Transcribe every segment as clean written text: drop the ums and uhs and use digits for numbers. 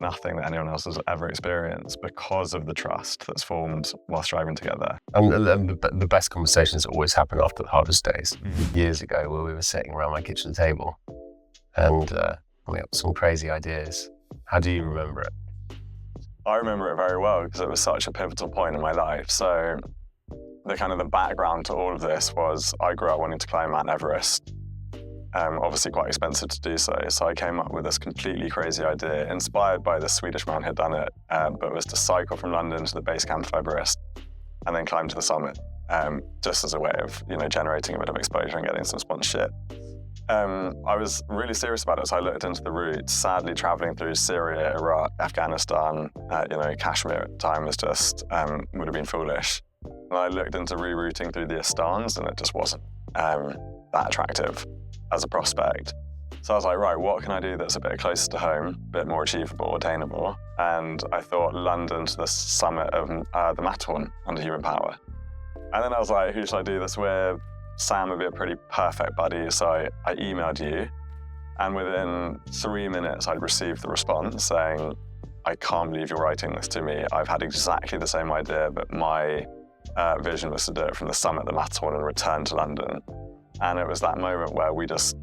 nothing that anyone else has ever experienced because of the trust that's formed whilst driving together. And the best conversations always happen after the hardest days. Years ago, where we were sitting around my kitchen table and we had some crazy ideas. How do you remember it? I remember it very well because it was such a pivotal point in my life. So the background to all of this was I grew up wanting to climb Mount Everest. Obviously quite expensive to do so. So I came up with this completely crazy idea, inspired by this Swedish man who had done it, but it was to cycle from London to the base camp of Everest and then climb to the summit, just as a way of, generating a bit of exposure and getting some sponsorship. I was really serious about it, so I looked into the route. Sadly, traveling through Syria, Iraq, Afghanistan, Kashmir at the time was just, would have been foolish. And I looked into rerouting through the Astans and it just wasn't that attractive as a prospect. So I was like, right, what can I do that's a bit closer to home, a bit more achievable, attainable? And I thought London to the summit of the Matterhorn under human power. And then I was like, who should I do this with? Sam would be a pretty perfect buddy. So I emailed you, and within 3 minutes, I'd received the response saying, I can't believe you're writing this to me. I've had exactly the same idea, but my vision was to do it from the summit of the Matterhorn and return to London. And it was that moment where we just,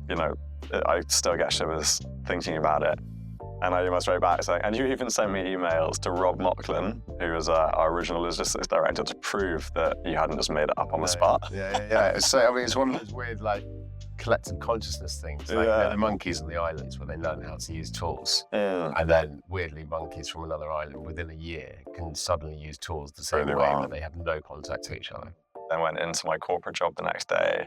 I still get shivers thinking about it. And I emailed straight back saying, and you even sent me emails to Rob Mocklin, who was our original logistics director, to prove that you hadn't just made it up on the spot. Yeah. So, it's one of those weird, collective consciousness things. The monkeys on the islands where they learn how to use tools. Yeah. And then, weirdly, monkeys from another island within a year can suddenly use tools the same way, but they have no contact to each other. Then went into my corporate job the next day.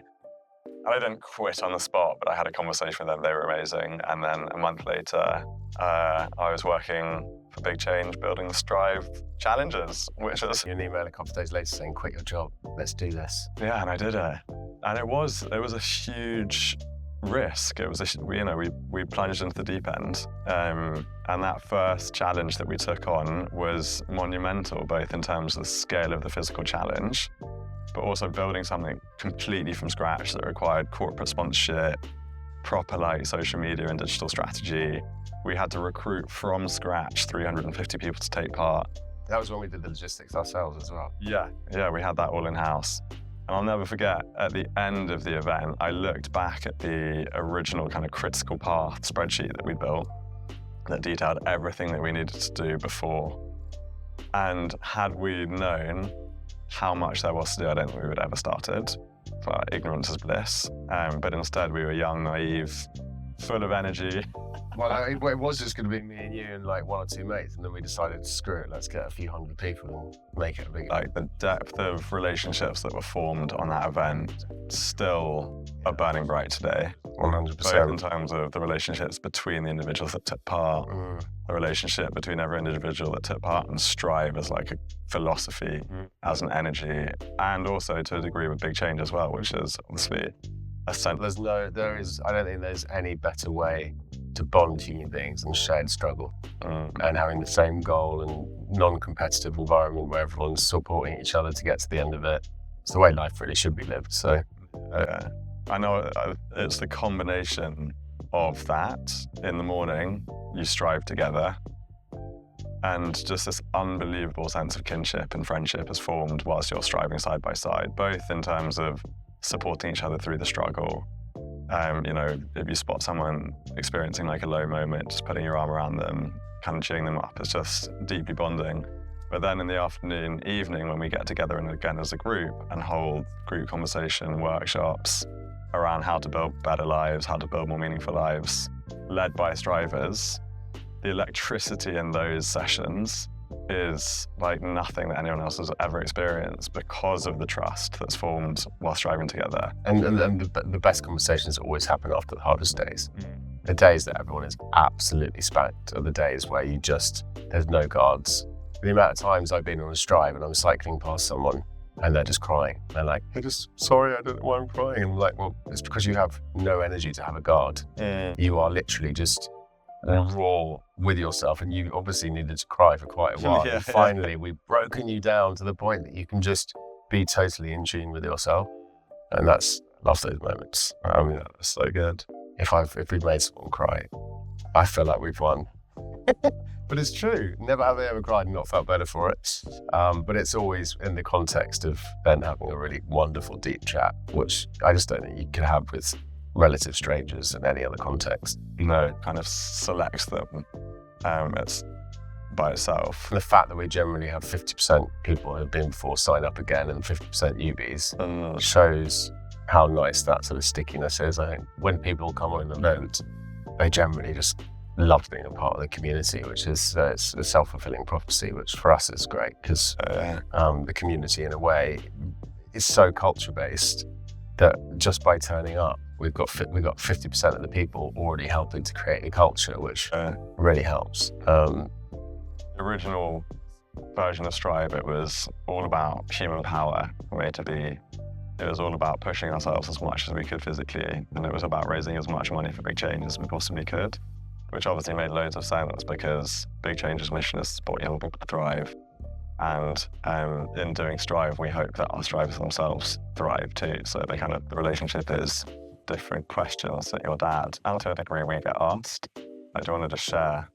And I didn't quit on the spot, but I had a conversation with them. They were amazing. And then a month later, I was working for Big Change, building the Strive challenges, which was... You an email a couple of days later saying, quit your job, let's do this. Yeah, and I did it. And it was a huge risk. It was, we plunged into the deep end. And that first challenge that we took on was monumental, both in terms of the scale of the physical challenge, but also building something completely from scratch that required corporate sponsorship, proper social media and digital strategy. We had to recruit from scratch 350 people to take part. That was when we did the logistics ourselves as well. Yeah, we had that all in-house. And I'll never forget, at the end of the event, I looked back at the original critical path spreadsheet that we built that detailed everything that we needed to do before. And had we known how much there was to do, I don't think we would have ever started. Ignorance is bliss. But instead, we were young, naive, full of energy. Well, it was just going to be me and you and 1 or 2 mates, and then we decided, screw it, let's get a few hundred people and make it a big event. The depth of relationships that were formed on that event still are burning bright today. 100%. Both in terms of the relationships between the individuals that took part, the relationship between every individual that took part, and Strive as a philosophy, as an energy, and also to a degree with Big Change as well, which is obviously essential. I don't think there's any better way to bond human beings than shared struggle and having the same goal and non-competitive environment where everyone's supporting each other to get to the end of it. It's the way life really should be lived. So I know it's the combination of that. In the morning, you strive together, and just this unbelievable sense of kinship and friendship is formed whilst you're striving side by side, both in terms of supporting each other through the struggle. If you spot someone experiencing a low moment, just putting your arm around them, cheering them up, it's just deeply bonding. But then in the afternoon, evening, when we get together and again as a group and hold group conversation workshops around how to build better lives, how to build more meaningful lives, led by strivers, the electricity in those sessions is like nothing that anyone else has ever experienced because of the trust that's formed while striving together. And the best conversations always happen after the hardest days. The days that everyone is absolutely spanked are the days where there's no guards. The amount of times I've been on a Strive and I'm cycling past someone and they're just crying. They're like, I'm just sorry, I don't know why I'm crying. And I'm like, well, it's because you have no energy to have a guard. You are literally just raw with yourself, and you obviously needed to cry for quite a while. And finally, we've broken you down to the point that you can just be totally in tune with yourself. And I love those moments. That's so good. If we've made someone cry, I feel like we've won. But it's true. Never have I ever cried and not felt better for it. But it's always in the context of then having a really wonderful, deep chat, which I just don't think you can have with relative strangers in any other context. No, it kind of selects them. It's by itself. And the fact that we generally have 50% people who've been before sign up again and 50% newbies shows how nice that sort of stickiness is. I think when people come on an event, they generally just love being a part of the community, which is it's a self-fulfilling prophecy, which for us is great because the community in a way is so culture-based that just by turning up, we've got 50% of the people already helping to create a culture, which really helps. The original version of Strive, it was all about human power, it was all about pushing ourselves as much as we could physically, and it was about raising as much money for Big Change as we possibly could, which obviously made loads of sense because Big Change's mission is to support young people to thrive. And in doing Strive, we hope that our strivers themselves thrive too. So the relationship is different questions that your dad, and to a degree we get asked. I do want to just share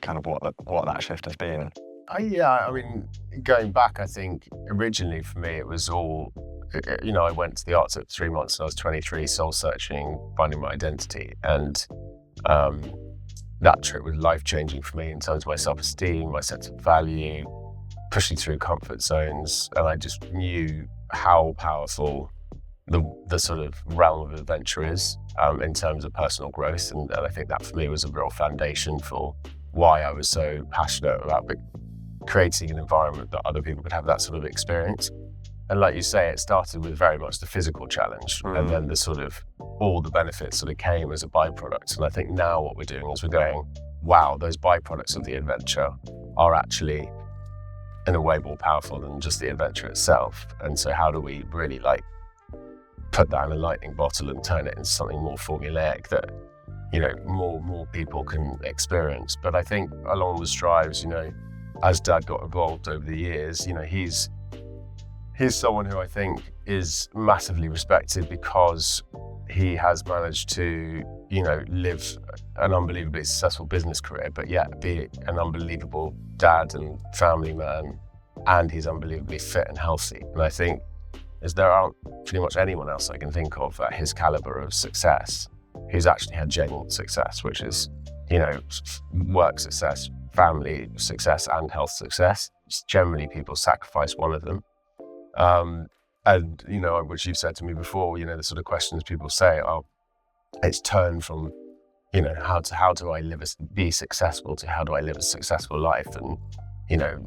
kind of what that shift has been. I mean, going back, I think originally for me it was all, I went to the arts at 3 months and I was 23, soul searching, finding my identity. And that trip was life-changing for me in terms of my self-esteem, my sense of value, pushing through comfort zones. And I just knew how powerful the sort of realm of adventure is in terms of personal growth. And I think that for me was a real foundation for why I was so passionate about creating an environment that other people could have that sort of experience. And like you say, it started with very much the physical challenge, and then the sort of all the benefits sort of came as a byproduct. And I think now what we're doing is we're going, wow, those byproducts of the adventure are actually in a way more powerful than just the adventure itself. And so how do we really put that in a lightning bottle and turn it into something more formulaic that, more people can experience. But I think along with Strives, as Dad got involved over the years, he's someone who I think is massively respected because he has managed to, live an unbelievably successful business career, but yet be an unbelievable dad and family man, and he's unbelievably fit and healthy. And I think there aren't pretty much anyone else I can think of at his caliber of success who's actually had genuine success, which is, work success, family success, and health success. Just generally, people sacrifice one of them. And, which you've said to me before, the sort of questions people say, it's turned from, how do I be successful to how do I live a successful life, and,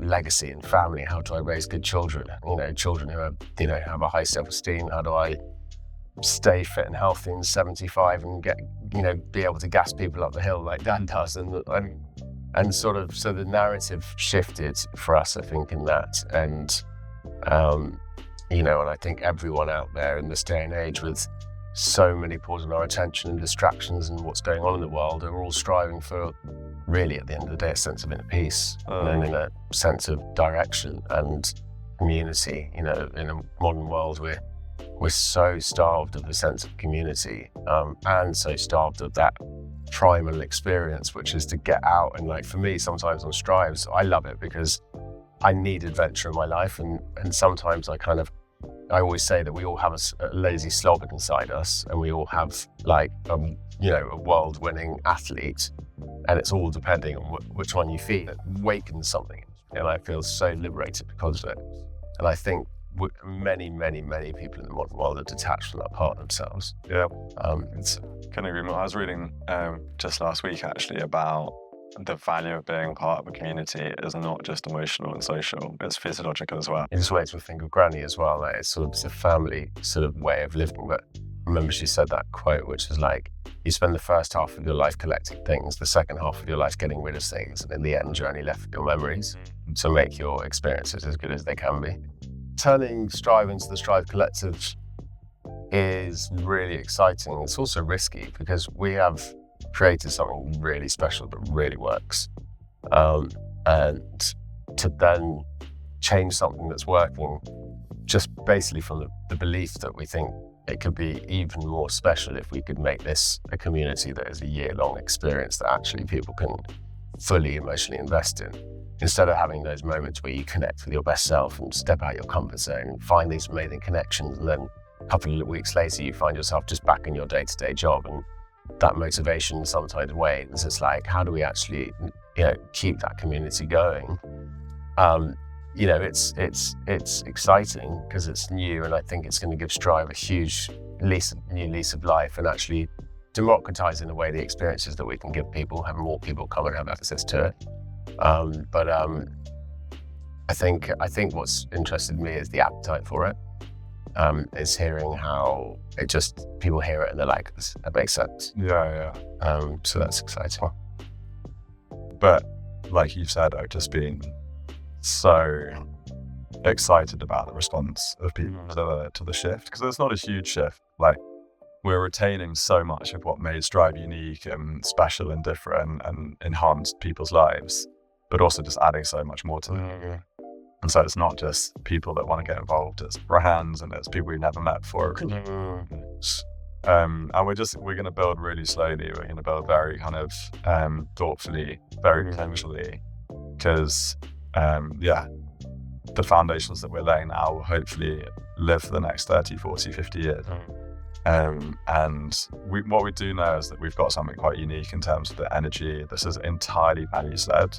legacy and family, how do I raise good children, children who have, have a high self-esteem, how do I stay fit and healthy in 75 and get, be able to gas people up the hill like Dad does, and sort of, so the narrative shifted for us, I think, in that. And, and I think everyone out there in this day and age with so many pulls on our attention and distractions and what's going on in the world are all striving for, really, at the end of the day, a sense of inner peace and in a sense of direction and community. In a modern world, we're so starved of the sense of community and so starved of that primal experience, which is to get out. And for me, sometimes on Strives, I love it because I need adventure in my life, and sometimes I always say that we all have a lazy slob inside us, and we all have a world-winning athlete, and it's all depending on which one you feed. It wakens something, and I feel so liberated because of it. And I think many, many, many people in the modern world are detached from that part of themselves. Yeah, couldn't agree more. I was reading just last week actually about the value of being part of a community is not just emotional and social, it's physiological as well. It just makes me think of Granny as well. It's a family sort of way of living. But I remember she said that quote, which is you spend the first half of your life collecting things, the second half of your life getting rid of things, and in the end you're only left with your memories to make your experiences as good as they can be. Turning Strive into the Strive Collective is really exciting. It's also risky because we have created something really special that really works. And to then change something that's working just basically from the belief that we think it could be even more special if we could make this a community that is a year-long experience that actually people can fully emotionally invest in. Instead of having those moments where you connect with your best self and step out your comfort zone and find these amazing connections, and then a couple of weeks later you find yourself just back in your day-to-day job, and that motivation sometimes wanes. It's like, how do we actually, keep that community going? It's exciting because it's new, and I think it's going to give Strive a huge new lease of life, and actually democratize in a way the experiences that we can give people, have more people come and have access to it. I think what's interested me is the appetite for it. Is hearing how people hear it and they're like, that makes sense. Yeah. So that's exciting. But like you said, I've just been so excited about the response of people to the shift, because it's not a huge shift. Like, we're retaining so much of what made Strive unique and special and different and enhanced people's lives, but also just adding so much more to it. And so it's not just people that want to get involved, it's brands and it's people we've never met before. And we're going to build really slowly. We're going to build very kind of thoughtfully, very intentionally, because the foundations that we're laying now will hopefully live for the next 30, 40, 50 years. What we do know is that we've got something quite unique in terms of the energy. This is entirely values-led.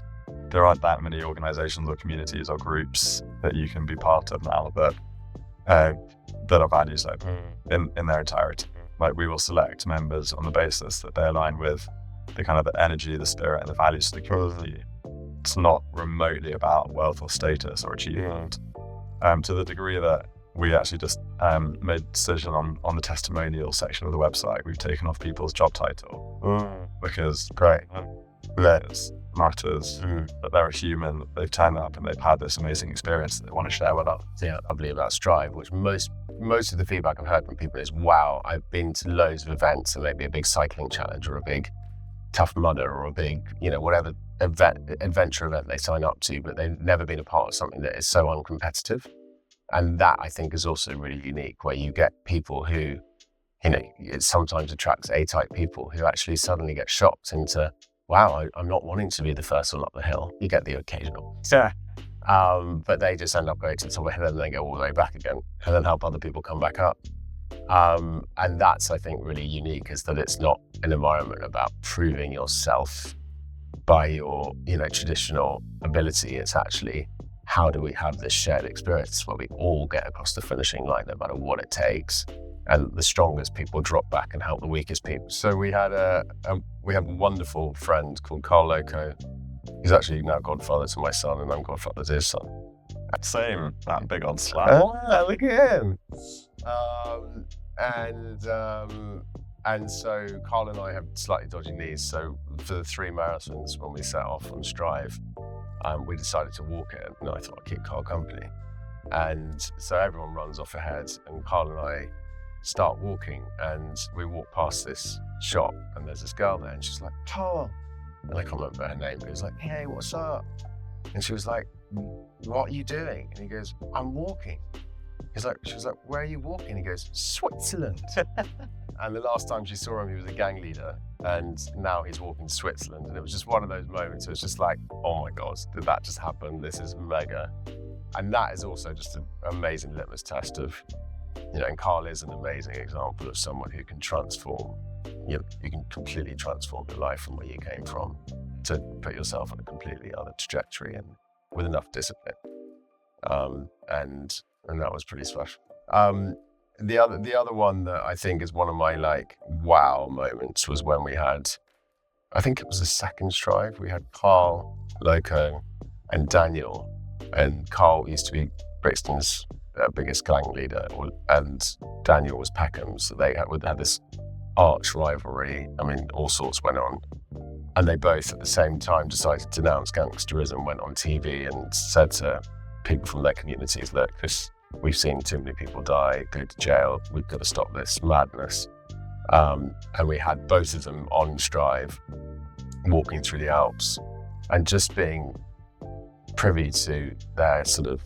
There aren't that many organizations or communities or groups that you can be part of now that are values-led in their entirety. Like, we will select members on the basis that they align with the kind of the energy, the spirit, and the values of the community. It's not remotely about wealth or status or achievement. To the degree that we actually just made a decision on the testimonial section of the website. We've taken off people's job title because it matters that they're a human, that they've turned up and they've had this amazing experience that they want to share with us. Yeah, lovely about Strive, which most of the feedback I've heard from people is, wow, I've been to loads of events, and maybe a big cycling challenge or a big Tough Mudder or a big, whatever adventure event they sign up to, but they've never been a part of something that is so uncompetitive. And that, I think, is also really unique, where you get people who, it sometimes attracts A-type people who actually suddenly get shocked into, wow, I'm not wanting to be the first one up the hill. You get the occasional. But they just end up going to the top of the hill and then go all the way back again, and then help other people come back up. And that's, I think, really unique, is that it's not an environment about proving yourself by your, traditional ability. It's actually, how do we have this shared experience where we all get across the finishing line, no matter what it takes, and the strongest people drop back and help the weakest people. So we had a wonderful friend called Carl Loco. He's actually now godfather to my son, and I'm godfather to his son. Same, that big old slap. Look at him. And so Carl and I have slightly dodgy knees. So for the 3 marathons, when we set off on Strive, we decided to walk it, and I thought I'd keep Carl company. And so everyone runs off ahead, and Carl and I start walking, and we walk past this shop, and there's this girl there, and she's like, Carl, and I can't remember her name, but it was like, hey, what's up? And she was like, what are you doing? And he goes, I'm walking. She was like, where are you walking? He goes, Switzerland. And the last time she saw him, he was a gang leader, and now he's walking to Switzerland. And it was just one of those moments. It was just like, oh my God, did that just happen? This is mega. And that is also just an amazing litmus test of, and Carl is an amazing example of someone who can transform. You can completely transform your life from where you came from to put yourself on a completely other trajectory, and with enough discipline. And that was pretty special. The other one that I think is one of my wow moments was when we had, I think it was the second Strive, we had Carl Loco and Daniel, and Carl used to be Brixton's biggest gang leader, and Daniel was Peckham's. So they had this arch rivalry. I mean, all sorts went on, and they both at the same time decided to denounce gangsterism, went on TV and said to people from their communities, look, we've seen too many people die, go to jail, we've got to stop this madness. And we had both of them on Strive, walking through the Alps, and just being privy to their sort of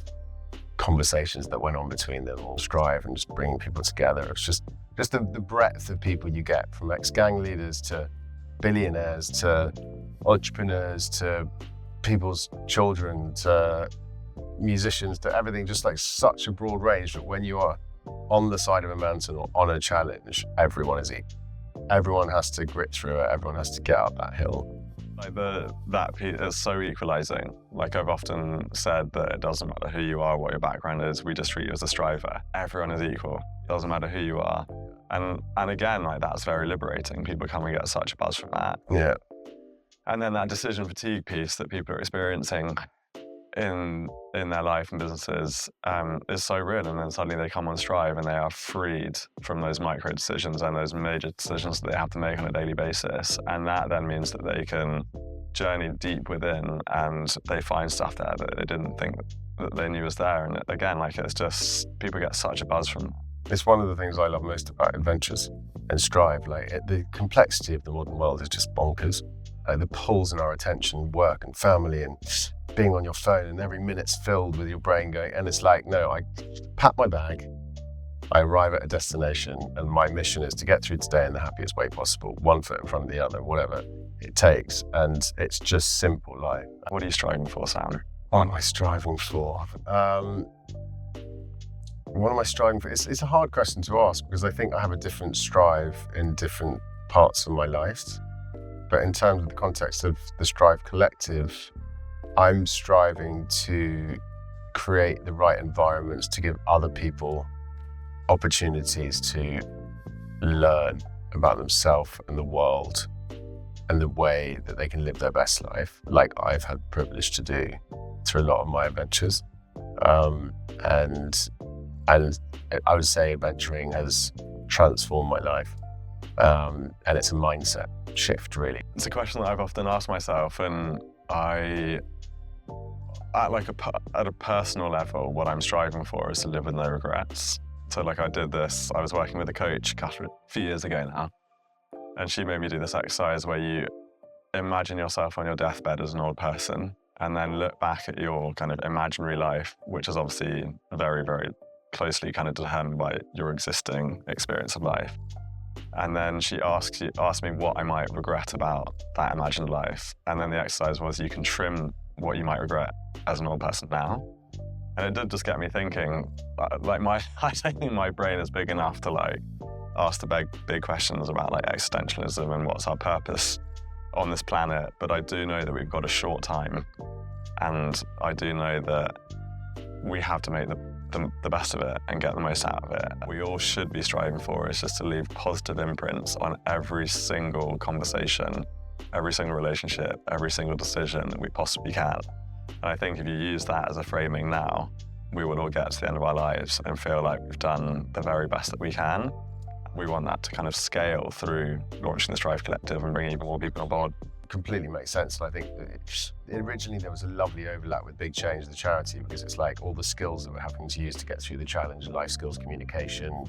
conversations that went on between them on Strive, and just bringing people together. It's just the breadth of people you get, from ex-gang leaders to billionaires to entrepreneurs to people's children to musicians to everything, just like such a broad range that when you are on the side of a mountain or on a challenge, everyone is equal. Everyone has to grit through it. Everyone has to get up that hill. Like that piece is so equalizing. Like I've often said that it doesn't matter who you are, what your background is, we just treat you as a striver. Everyone is equal. It doesn't matter who you are. And again, like that's very liberating. People come and get such a buzz from that. Yeah. And then that decision fatigue piece that people are experiencing in their life and businesses is so real. And then suddenly they come on Strive and they are freed from those micro decisions and those major decisions that they have to make on a daily basis. And that then means that they can journey deep within and they find stuff there that they didn't think that they knew was there. And again, like it's just, people get such a buzz from that. It's one of the things I love most about adventures and Strive. Like the complexity of the modern world is just bonkers. Like the pulls in our attention, work and family and being on your phone, and every minute's filled with your brain going, and it's like, no, I pack my bag, I arrive at a destination, and my mission is to get through today in the happiest way possible, one foot in front of the other, whatever it takes. And it's just simple life. What are you striving for, Sam? What am I striving for? What am I striving for? It's a hard question to ask because I think I have a different strive in different parts of my life. But in terms of the context of the Strive Collective, I'm striving to create the right environments to give other people opportunities to learn about themselves and the world and the way that they can live their best life, like I've had the privilege to do through a lot of my adventures. And I would say adventuring has transformed my life. And it's a mindset shift, really. It's a question that I've often asked myself, and at a personal level, what I'm striving for is to live with no regrets. So like I was working with a coach a few years ago now, and she made me do this exercise where you imagine yourself on your deathbed as an old person, and then look back at your kind of imaginary life, which is obviously very, very closely kind of determined by your existing experience of life. And then she asked me what I might regret about that imagined life. And then the exercise was you can trim what you might regret as an old person now. And it did just get me thinking, I don't think my brain is big enough to like ask the big questions about like existentialism and what's our purpose on this planet. But I do know that we've got a short time. And I do know that we have to make the best of it and get the most out of it. We all should be striving for is just to leave positive imprints on every single conversation, every single relationship, every single decision that we possibly can. And I think if you use that as a framing now, we will all get to the end of our lives and feel like we've done the very best that we can. We want that to kind of scale through launching the Strive Collective and bringing even more people on board. Completely makes sense. And I think originally there was a lovely overlap with Big Change, the charity, because it's like all the skills that we're having to use to get through the challenge, life skills, communication,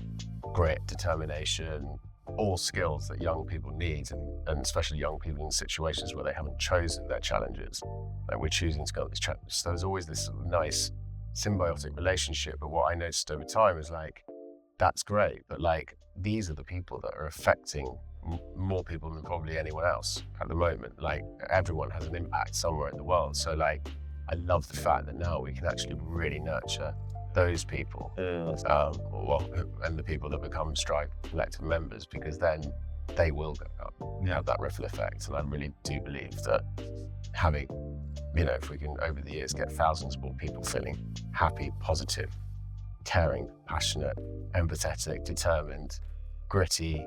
grit, determination, all skills that young people need, and especially young people in situations where they haven't chosen their challenges. Like we're choosing to go on this challenge. So there's always this sort of nice symbiotic relationship. But what I noticed over time is like, that's great, but like these are the people that are affecting more people than probably anyone else at the moment. Like everyone has an impact somewhere in the world. So like, I love the fact that now we can actually really nurture those people, and the people that become Strive Collective members, because then they will go up, have that ripple effect. And I really do believe that having, if we can over the years get thousands more people feeling happy, positive, caring, passionate, empathetic, determined, gritty,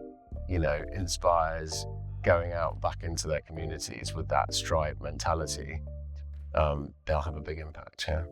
inspires, going out back into their communities with that Strive mentality, they'll have a big impact, yeah.